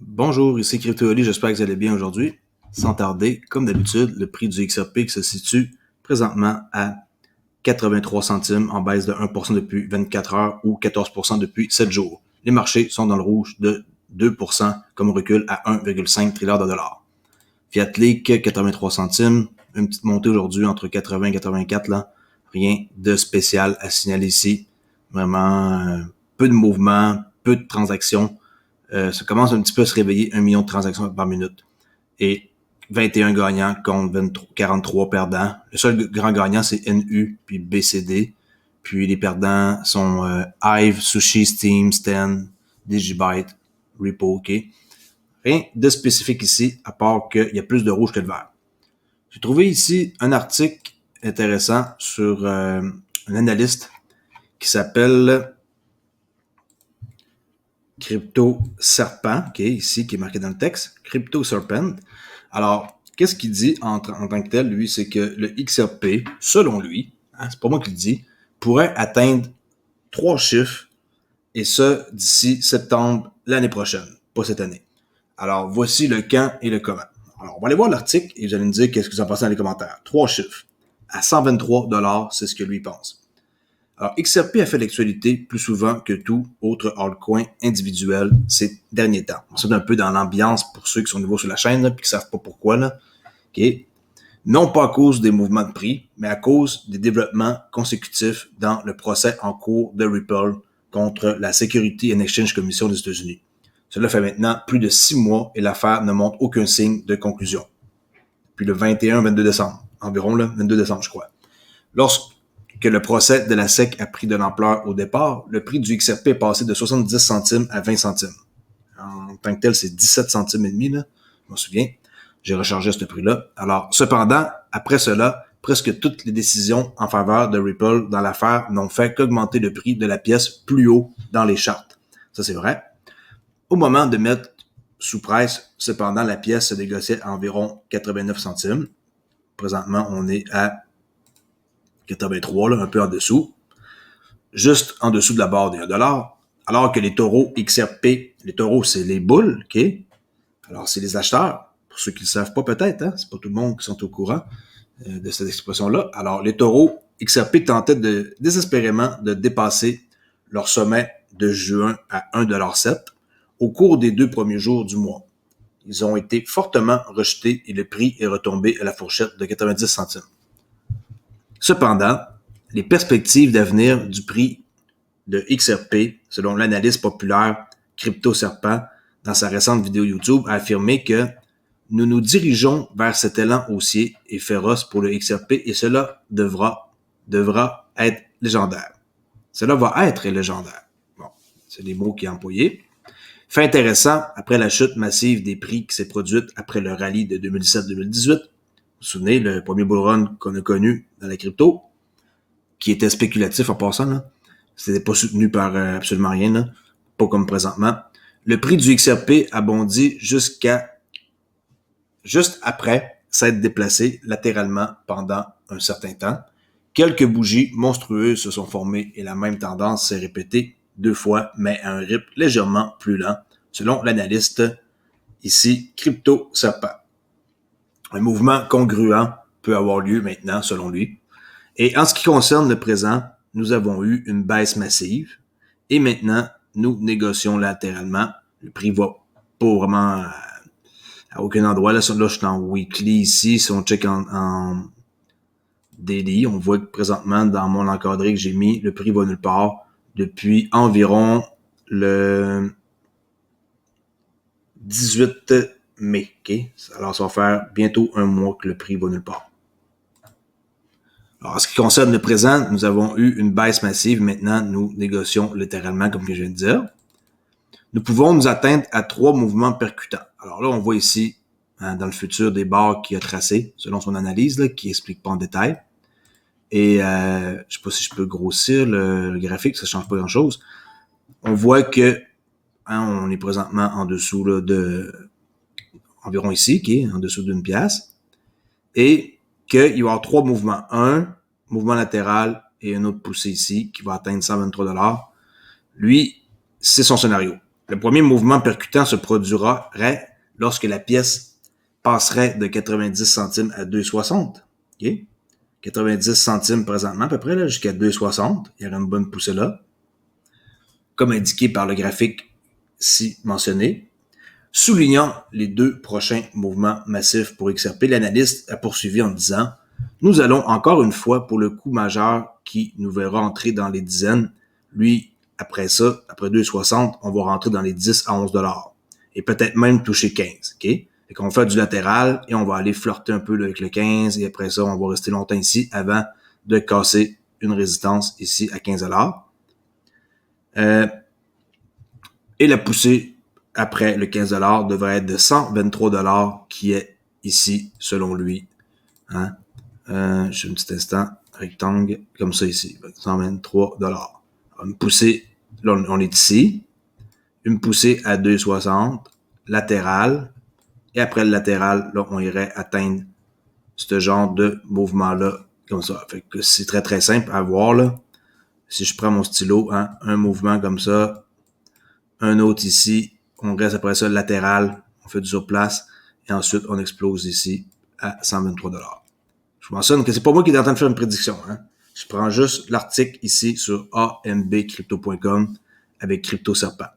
Bonjour, ici CryptoOli, j'espère que vous allez bien aujourd'hui. Sans tarder, comme d'habitude, le prix du XRP qui se situe présentement à 83 centimes en baisse de 1% depuis 24 heures ou 14% depuis 7 jours. Les marchés sont dans le rouge de 2% comme recul à 1,5 trilliard de dollars. Fiat Leak, 83 centimes, une petite montée aujourd'hui entre 80 et 84 là. Rien de spécial à signaler ici. Vraiment peu de mouvements, peu de transactions. Ça commence un petit peu à se réveiller, 1 million de transactions par minute. Et 21 gagnants contre 43 perdants. Le seul grand gagnant, c'est NU puis BCD. Puis les perdants sont Hive, Sushi, Steam, Stan, Digibyte, Repo, OK? Rien de spécifique ici, à part qu'il y a plus de rouge que de vert. J'ai trouvé ici un article intéressant sur un analyste qui s'appelle Crypto Serpent, okay, ici, qui est marqué dans le texte, Crypto Serpent. Alors, qu'est-ce qu'il dit en tant que tel, lui, c'est que le XRP, selon lui, c'est pas moi qui le dis, pourrait atteindre 3 chiffres, et ça d'ici septembre l'année prochaine, pas cette année. Alors, voici le quand et le comment. Alors, on va aller voir l'article et vous allez me dire qu'est-ce que vous en pensez dans les commentaires. 3 chiffres. À 123 $, c'est ce que lui pense. Alors, XRP a fait l'actualité plus souvent que tout autre altcoin individuel ces derniers temps. On s'est un peu dans l'ambiance pour ceux qui sont nouveaux sur la chaîne et qui ne savent pas pourquoi. Là. Okay. Non pas à cause des mouvements de prix, mais à cause des développements consécutifs dans le procès en cours de Ripple contre la Security and Exchange Commission des États-Unis. Cela fait maintenant plus de 6 mois et l'affaire ne montre aucun signe de conclusion. Puis le 21-22 décembre, environ le 22 décembre, je crois. Lorsque le procès de la SEC a pris de l'ampleur au départ, le prix du XRP est passé de 70 centimes à 20 centimes. En tant que tel, c'est 17 centimes et demi, là. Je m'en souviens. J'ai rechargé ce prix-là. Alors, cependant, après cela, presque toutes les décisions en faveur de Ripple dans l'affaire n'ont fait qu'augmenter le prix de la pièce plus haut dans les charts. Ça, c'est vrai. Au moment de mettre sous price, cependant, la pièce se négociait à environ 89 centimes. Présentement, on est à 83, là, un peu en dessous. Juste en dessous de la barre des 1 $. Alors que les taureaux XRP, les taureaux, c'est les boules, OK? Alors, c'est les acheteurs. Pour ceux qui ne le savent pas, peut-être, hein? C'est pas tout le monde qui sont au courant de cette expression-là. Alors, les taureaux XRP tentaient désespérément de dépasser leur sommet de juin à 1,7 $ au cours des 2 premiers jours du mois. Ils ont été fortement rejetés et le prix est retombé à la fourchette de 90 centimes. Cependant, les perspectives d'avenir du prix de XRP, selon l'analyste populaire Crypto Serpent, dans sa récente vidéo YouTube, a affirmé que nous nous dirigeons vers cet élan haussier et féroce pour le XRP et cela devra être légendaire. Cela va être légendaire. Bon, c'est les mots qu'il a employés. Fait intéressant, après la chute massive des prix qui s'est produite après le rallye de 2017-2018, vous vous souvenez, le premier bull run qu'on a connu dans la crypto, qui était spéculatif en passant, là. C'était pas soutenu par absolument rien, là. Pas comme présentement. Le prix du XRP a bondi juste après s'être déplacé latéralement pendant un certain temps. Quelques bougies monstrueuses se sont formées et la même tendance s'est répétée 2 fois, mais à un rythme légèrement plus lent, selon l'analyste ici Crypto Serpent. Un mouvement congruent peut avoir lieu maintenant, selon lui. Et en ce qui concerne le présent, nous avons eu une baisse massive et maintenant, nous négocions latéralement. Le prix va pas vraiment à aucun endroit. Là, je suis en weekly ici. Si on check en daily, on voit que présentement, dans mon encadré que j'ai mis, le prix va nulle part depuis environ le 18 mai. Okay? Alors, ça va faire bientôt un mois que le prix va nulle part. Alors, en ce qui concerne le présent, nous avons eu une baisse massive. Maintenant, nous négocions littéralement, comme je viens de dire. Nous pouvons nous atteindre à 3 mouvements percutants. Alors là, on voit ici, dans le futur, des barres qu'il a tracées, selon son analyse, là, qui explique pas en détail. Et je sais pas si je peux grossir le graphique, ça change pas grand-chose. On voit que on est présentement en dessous là, de environ ici, qui est en dessous d'une pièce. Et qu'il va y avoir 3 mouvements. Un mouvement latéral et un autre poussé ici qui va atteindre 123 $. Lui, c'est son scénario. Le premier mouvement percutant se produirait lorsque la pièce passerait de 90 centimes à 2,60. Okay? 90 centimes présentement à peu près, là, jusqu'à 2,60. Il y aurait une bonne poussée là. Comme indiqué par le graphique ci mentionné. Soulignant les deux prochains mouvements massifs pour XRP, l'analyste a poursuivi en disant « Nous allons encore une fois pour le coup majeur qui nous verra entrer dans les dizaines. Lui, après ça, après 2,60, on va rentrer dans les 10 à 11 dollars. Et peut-être même toucher 15. Okay? Fait qu'on fait du latéral et on va aller flirter un peu avec le 15 et après ça, on va rester longtemps ici avant de casser une résistance ici à 15 dollars. Et la poussée après le 15 dollars devrait être de 123 dollars qui est ici, selon lui. Hein? J'ai un petit instant, rectangle, comme ça ici. 123 dollars. Une poussée, là on est ici. Une poussée à 2,60, latérale. Et après le latéral, là, on irait atteindre ce genre de mouvement-là, comme ça. Fait que c'est très, très simple à voir, là. Si je prends mon stylo, hein, un mouvement comme ça, un autre ici, on reste après ça latéral, on fait du surplace, et ensuite on explose ici à 123 dollars. Je mentionne que c'est pas moi qui est en train de faire une prédiction. Hein. Je prends juste l'article ici sur ambcrypto.com avec Crypto Serpent.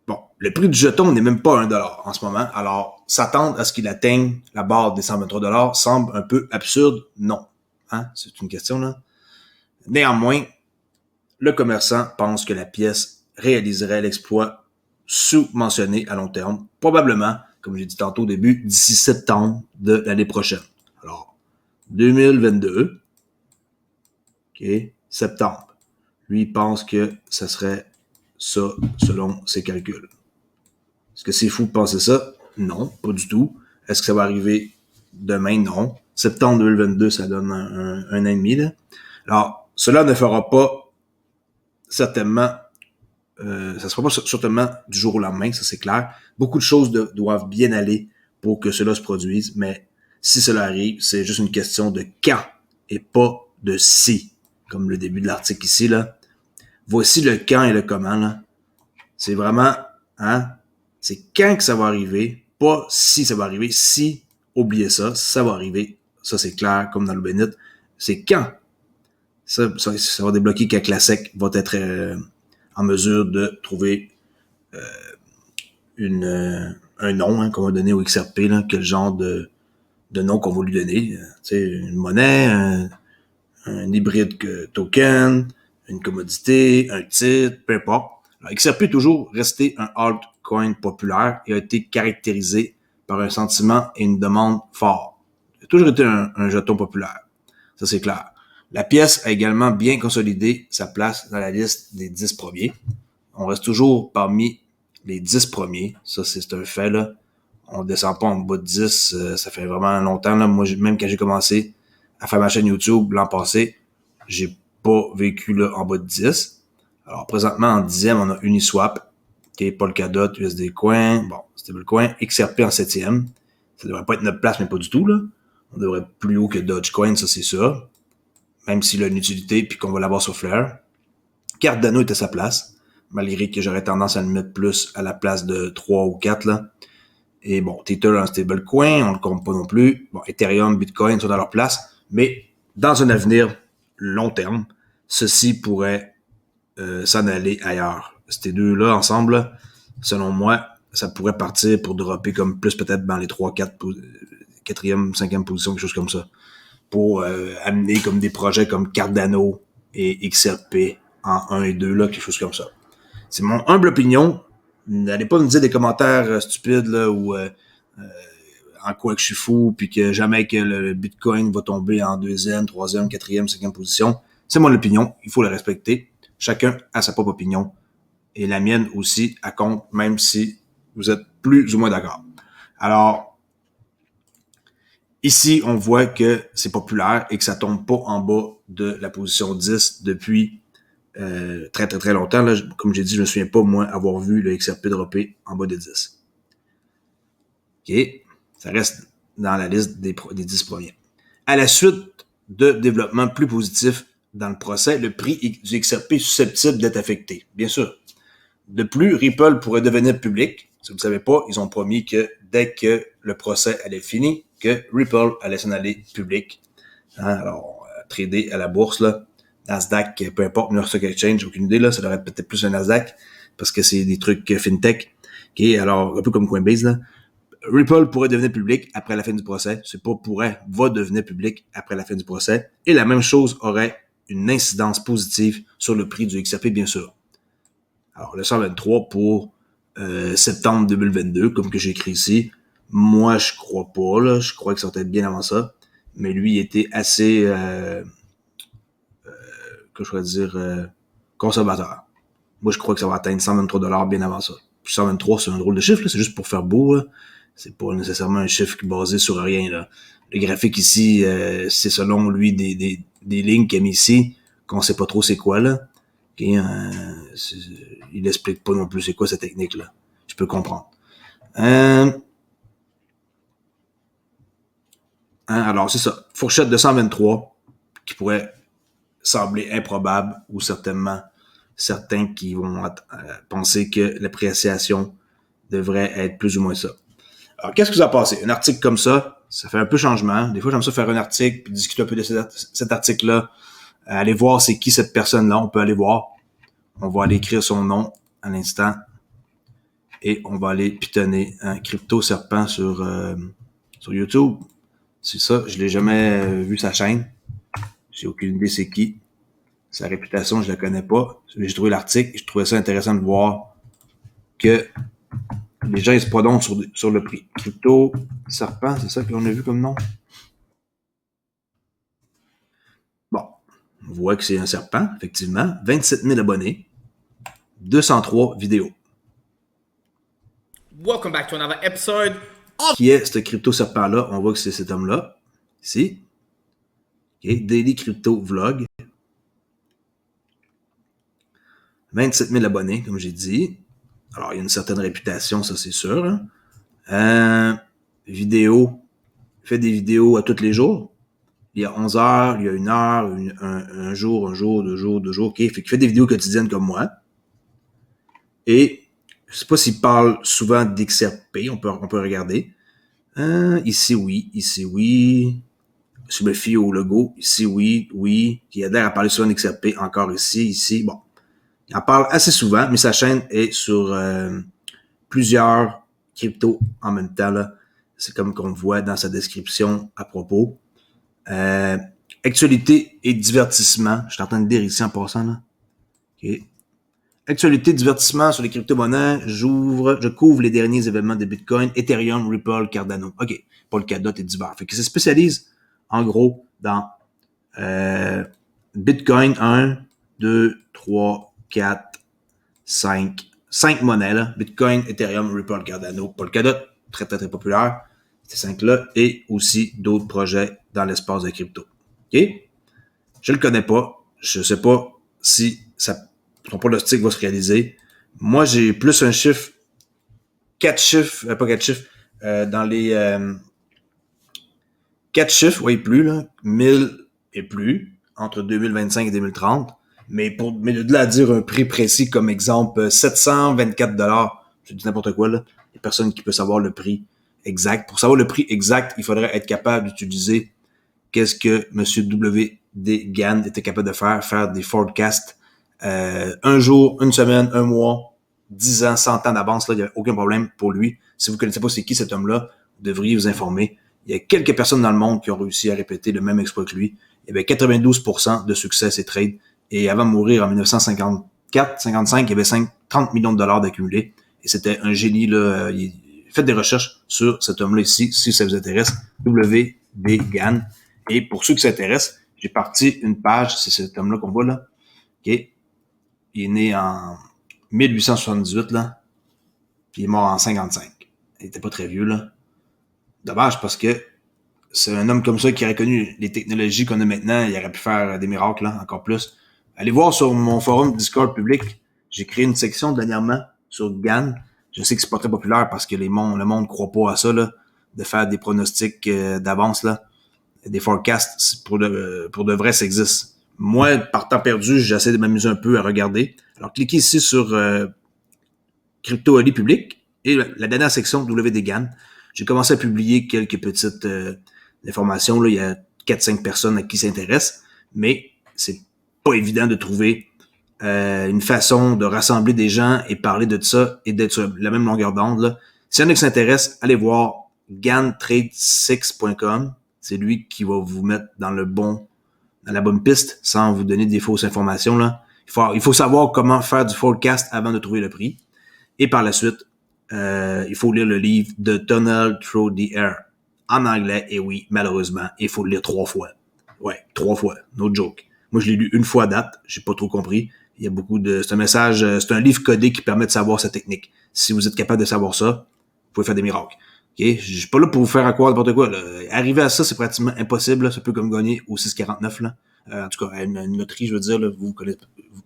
Bon, le prix du jeton n'est même pas 1 dollar en ce moment. Alors, s'attendre à ce qu'il atteigne la barre des 123 dollars semble un peu absurde. Non. Hein? C'est une question, là. Néanmoins, le commerçant pense que la pièce réaliserait l'exploit sous-mentionné à long terme, probablement, comme j'ai dit tantôt au début, d'ici septembre de l'année prochaine. Alors, 2022, ok, septembre. Lui, il pense que ça serait ça selon ses calculs. Est-ce que c'est fou de penser ça? Non, pas du tout. Est-ce que ça va arriver demain? Non. Septembre 2022, ça donne un an et demi. Là. Alors, cela ne fera pas certainement, ça ne sera pas certainement du jour au lendemain, ça c'est clair. Beaucoup de choses doivent bien aller pour que cela se produise, mais si cela arrive, c'est juste une question de quand et pas de si, comme le début de l'article ici, là. Voici le quand et le comment, là. C'est vraiment, hein, c'est quand que ça va arriver, pas si ça va arriver. Si, oubliez ça, ça va arriver. Ça, c'est clair, comme dans le bénite. C'est quand. Ça va débloquer quand la SEC va être en mesure de trouver un nom hein, qu'on va donner au XRP, là, quel genre de nom qu'on va lui donner. Une monnaie, un hybride token, une commodité, un titre, peu importe. Alors, XRP est toujours resté un altcoin populaire et a été caractérisé par un sentiment et une demande forts. Il a toujours été un jeton populaire. Ça, c'est clair. La pièce a également bien consolidé sa place dans la liste des 10 premiers. On reste toujours parmi les 10 premiers. Ça, c'est un fait, là. On descend pas en bas de 10. Ça fait vraiment longtemps, là. Moi, même quand j'ai commencé à faire ma chaîne YouTube l'an passé, j'ai pas vécu là en bas de 10. Alors, présentement, en 10e, on a Uniswap, qui est Polkadot, USD Coin, bon, Stablecoin, XRP en 7e. Ça devrait pas être notre place, mais pas du tout, là. On devrait être plus haut que Dogecoin, ça, c'est ça. Même s'il a une utilité, puis qu'on va l'avoir sur Flare. Cardano est à sa place, malgré que j'aurais tendance à le mettre plus à la place de 3 ou 4, là. Et bon, Tether en stablecoin, on le compte pas non plus. Bon, Ethereum, Bitcoin sont à leur place. Mais dans un avenir long terme, ceci pourrait s'en aller ailleurs. Ces deux-là, ensemble, selon moi, ça pourrait partir pour dropper comme plus peut-être dans les 3, 4, 4e, 5e position, quelque chose comme ça. Pour amener comme des projets comme Cardano et XRP en 1 et 2, là, quelque chose comme ça. C'est mon humble opinion. N'allez pas me dire des commentaires stupides là ou en quoi que je suis fou puis que jamais que le Bitcoin va tomber en 2e, 3e, 4e, 5e position. C'est mon opinion, il faut la respecter. Chacun a sa propre opinion et la mienne aussi elle compte même si vous êtes plus ou moins d'accord. Alors ici, on voit que c'est populaire et que ça tombe pas en bas de la position 10 depuis très, très, très longtemps. Là, comme j'ai dit, je me souviens pas, moi, avoir vu le XRP dropper en bas de 10. OK? Ça reste dans la liste des 10 premiers. À la suite de développements plus positifs dans le procès, le prix du XRP est susceptible d'être affecté. Bien sûr, De plus, Ripple pourrait devenir public. Si vous ne savez pas, ils ont promis que dès que le procès allait fini, que Ripple allait s'en aller public. Alors, trader à la bourse, là, Nasdaq, peu importe, New York Stock Exchange, aucune idée, là, ça devrait être peut-être plus un Nasdaq, parce que c'est des trucs fintech. Okay? Alors, un peu comme Coinbase, là. Ripple pourrait devenir public après la fin du procès. C'est pas pourrait, va devenir public après la fin du procès. Et la même chose aurait une incidence positive sur le prix du XRP, bien sûr. Alors, le 123 pour septembre 2022, comme que j'ai écrit ici. Moi, je crois pas, là. Je crois que ça va être bien avant ça. Mais lui, il était assez, que je pourrais dire, conservateur. Moi, je crois que ça va atteindre 123$ bien avant ça. Puis 123, c'est un drôle de chiffre, là. C'est juste pour faire beau, là. C'est pas nécessairement un chiffre basé sur rien, là. Le graphique ici, c'est selon lui des lignes qu'il a mis ici, qu'on sait pas trop c'est quoi, là. Okay, il explique pas non plus c'est quoi cette technique-là. Je peux comprendre. Alors, c'est ça. Fourchette de 123 qui pourrait sembler improbable ou certainement certains qui vont penser que l'appréciation devrait être plus ou moins ça. Alors, qu'est-ce que vous en pensez? Un article comme ça fait un peu changement. Des fois, j'aime ça faire un article puis discuter un peu de cet article-là. Aller voir c'est qui cette personne-là. On peut aller voir. On va aller écrire son nom à l'instant. Et on va aller pitonner un Crypto Serpent sur YouTube. C'est ça. Je l'ai jamais vu sa chaîne. J'ai aucune idée c'est qui. Sa réputation, je la connais pas. J'ai trouvé l'article et je trouvais ça intéressant de voir que les gens ils se prononcent sur le prix. Crypto Serpent, c'est ça qu'on a vu comme nom? Bon, on voit que c'est un serpent, effectivement. 27 000 abonnés. 203 vidéos. Welcome back to another episode of... Qui est ce Crypto Serpent-là? On voit que c'est cet homme-là. Ici. Okay. Daily Crypto Vlog. 27 000 abonnés, comme j'ai dit. Alors, il y a une certaine réputation, ça c'est sûr. Vidéo. Il fait des vidéos à tous les jours. Il y a 11 heures, il y a 1 heure, un jour, 2 jours. Okay. Fait qu'il fait des vidéos quotidiennes comme moi. Et je sais pas s'il parle souvent d'XRP, on peut regarder. Ici, oui. Si je me fie au logo, ici, oui. Il a l'air à parler souvent d'XRP, encore ici. Bon. Il en parle assez souvent, mais sa chaîne est sur plusieurs cryptos en même temps, là. C'est comme qu'on voit dans sa description à propos. Actualité et divertissement. Je suis en train de dire ici en passant, là. OK. Actualité, divertissement sur les crypto-monnaies. Je couvre les derniers événements de Bitcoin, Ethereum, Ripple, Cardano. OK. Polkadot et divers. Fait que ça se spécialise, en gros, dans Bitcoin 1, 2, 3, 4, 5 monnaies, là. Bitcoin, Ethereum, Ripple, Cardano, Polkadot. Très, très, très populaire. Ces 5-là. Et aussi d'autres projets dans l'espace de crypto. OK? Je le connais pas. Je sais pas si son pronostic va se réaliser. Moi, j'ai plus un chiffre, 4 chiffres, pas 4 chiffres, dans les 4 chiffres, oui, plus, là, 1000 et plus, entre 2025 et 2030. Mais de là à dire un prix précis, comme exemple, 724$, je dis n'importe quoi, là. Il y a personne qui peut savoir le prix exact. Pour savoir le prix exact, il faudrait être capable d'utiliser qu'est-ce que M. W.D. Gann était capable de faire des forecasts un jour, une semaine, un mois, 10 ans, 100 ans d'avance, là, il n'y a aucun problème pour lui. Si vous ne connaissez pas c'est qui cet homme-là, vous devriez vous informer. Il y a quelques personnes dans le monde qui ont réussi à répéter le même exploit que lui. Il y avait 92% de succès à ses trades. Et avant de mourir en 1954-55, il y avait 30 millions de dollars d'accumulés. Et c'était un génie, là. Faites des recherches sur cet homme-là ici, si ça vous intéresse. W.D. Gann. Et pour ceux qui s'intéressent, j'ai parti une page, c'est cet homme-là qu'on voit là. OK. Il est né en 1878, là. Puis il est mort en 55. Il était pas très vieux, là. Dommage, parce que c'est un homme comme ça qui aurait connu les technologies qu'on a maintenant. Il aurait pu faire des miracles, là, encore plus. Allez voir sur mon forum Discord public. J'ai créé une section dernièrement sur Gann. Je sais que c'est pas très populaire parce que le monde croit pas à ça, là, de faire des pronostics d'avance, là. Des forecasts, pour de vrai, ça existe. Moi, par temps perdu, j'essaie de m'amuser un peu à regarder. Alors, cliquez ici sur Crypto Ali public et la dernière section WD-GAN. J'ai commencé à publier quelques petites informations. Là, il y a 4-5 personnes à qui s'intéressent, mais c'est pas évident de trouver une façon de rassembler des gens et parler de ça et d'être sur la même longueur d'onde. Là. Si y en a qui s'intéressent, allez voir gantrade6.com. C'est lui qui va vous mettre dans la bonne piste sans vous donner des fausses informations. Là. Il faut savoir comment faire du forecast avant de trouver le prix. Et par la suite, il faut lire le livre The Tunnel Through the Air en anglais. Et oui, malheureusement, il faut le lire 3 fois. Ouais, 3 fois. No joke. Moi, je l'ai lu une fois à date. J'ai pas trop compris. Il y a beaucoup de... C'est un message... C'est un livre codé qui permet de savoir sa technique. Si vous êtes capable de savoir ça, vous pouvez faire des miracles. Okay? Je suis pas là pour vous faire à croire n'importe quoi. Là. Arriver à ça, c'est pratiquement impossible. Là. C'est un peu comme gagner au 6,49. Là. En tout cas, à une loterie, je veux dire, là,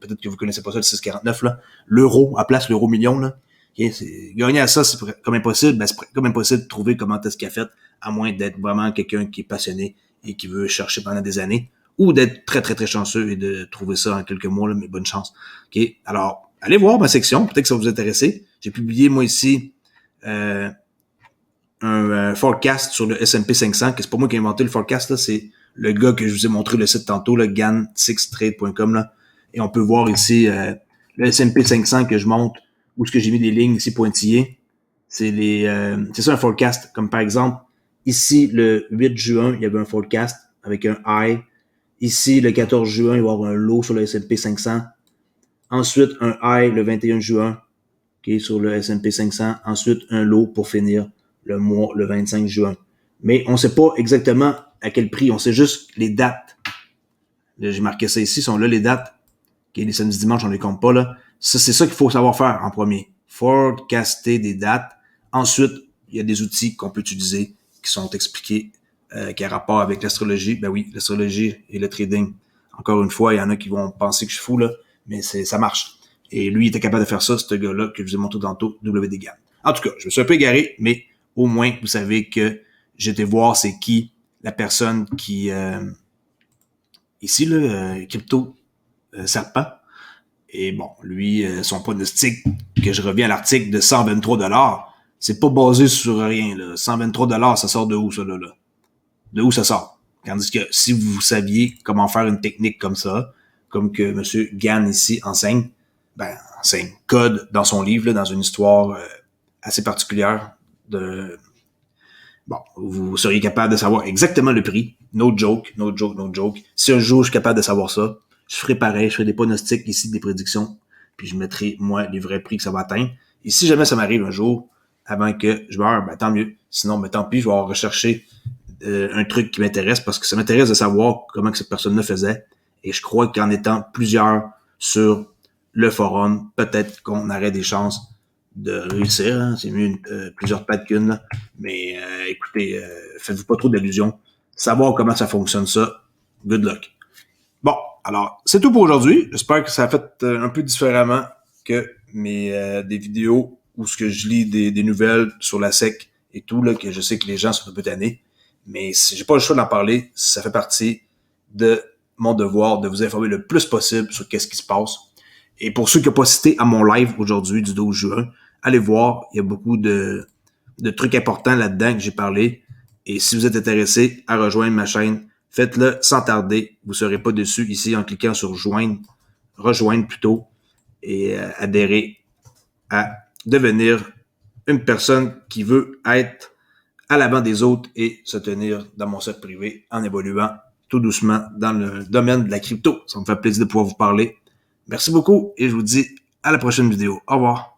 peut-être que vous connaissez pas ça, le 6,49. Là. L'euro, à place l'euro million. Là. Okay? Gagner à ça, c'est comme impossible. Ben, c'est comme impossible de trouver comment est-ce qu'il a fait, à moins d'être vraiment quelqu'un qui est passionné et qui veut chercher pendant des années, ou d'être très, très, très chanceux et de trouver ça en quelques mois, là, mais bonne chance. Okay? Alors, allez voir ma section, peut-être que ça va vous intéresser. J'ai publié, moi, ici, un forecast sur le S&P 500, que c'est pas moi qui ai inventé le forecast, là, c'est le gars que je vous ai montré le site tantôt, là, gan6trade.com, là. Et on peut voir ici le S&P 500 que je monte, où ce que j'ai mis des lignes ici pointillées. C'est ça un forecast. Comme par exemple, ici, le 8 juin, il y avait un forecast avec un high. Ici, le 14 juin, il va y avoir un low sur le S&P 500. Ensuite, un high le 21 juin, okay, sur le S&P 500. Ensuite, un low pour finir le mois, le 25 juin. Mais on ne sait pas exactement à quel prix. On sait juste les dates. Là, j'ai marqué ça ici. Sont là les dates. Okay, les samedis, dimanches, on les compte pas, là. Ça, c'est ça qu'il faut savoir faire en premier. Forecaster des dates. Ensuite, il y a des outils qu'on peut utiliser qui sont expliqués, qui a rapport avec l'astrologie. Ben oui, l'astrologie et le trading. Encore une fois, il y en a qui vont penser que je suis fou, là, mais ça marche. Et lui, il était capable de faire ça, ce gars-là que je vous ai montré tantôt, WD-GAN. En tout cas, je me suis un peu égaré, mais au moins, vous savez que j'étais voir c'est qui la personne qui... ici, là, Crypto Serpent. Et bon, lui, son pronostic, que je reviens à l'article de 123$, c'est pas basé sur rien. Là. 123$, ça sort de où, ça, là? De où ça sort? Tandis que si vous saviez comment faire une technique comme ça, comme que M. Gann ici enseigne, code dans son livre, là, dans une histoire assez particulière de... Bon, vous seriez capable de savoir exactement le prix. No joke, no joke, no joke. Si un jour je suis capable de savoir ça, je ferai pareil, je ferai des pronostics ici, des prédictions, puis je mettrai, moi, les vrais prix que ça va atteindre. Et si jamais ça m'arrive un jour, avant que je meure, ben tant mieux. Sinon, ben tant pis, je vais rechercher un truc qui m'intéresse, parce que ça m'intéresse de savoir comment que cette personne-là faisait. Et je crois qu'en étant plusieurs sur le forum, peut-être qu'on aurait des chances de réussir. Hein. C'est mieux plusieurs pattes qu'une. Là. Mais écoutez, faites-vous pas trop d'illusions. Savoir comment ça fonctionne ça, good luck. Bon, alors, c'est tout pour aujourd'hui. J'espère que ça a fait un peu différemment que des vidéos où ce que je lis des nouvelles sur la SEC et tout, là, que je sais que les gens sont un peu tannés. Mais si j'ai pas le choix d'en parler, ça fait partie de mon devoir de vous informer le plus possible sur qu'est-ce qui se passe. Et pour ceux qui n'ont pas cité à mon live aujourd'hui du 12 juin, allez voir, il y a beaucoup de trucs importants là-dedans que j'ai parlé. Et si vous êtes intéressé à rejoindre ma chaîne, faites-le sans tarder. Vous ne serez pas déçus ici en cliquant sur rejoindre plutôt, et adhérer à devenir une personne qui veut être à l'avant des autres et se tenir dans mon cercle privé en évoluant tout doucement dans le domaine de la crypto. Ça me fait plaisir de pouvoir vous parler. Merci beaucoup et je vous dis à la prochaine vidéo. Au revoir.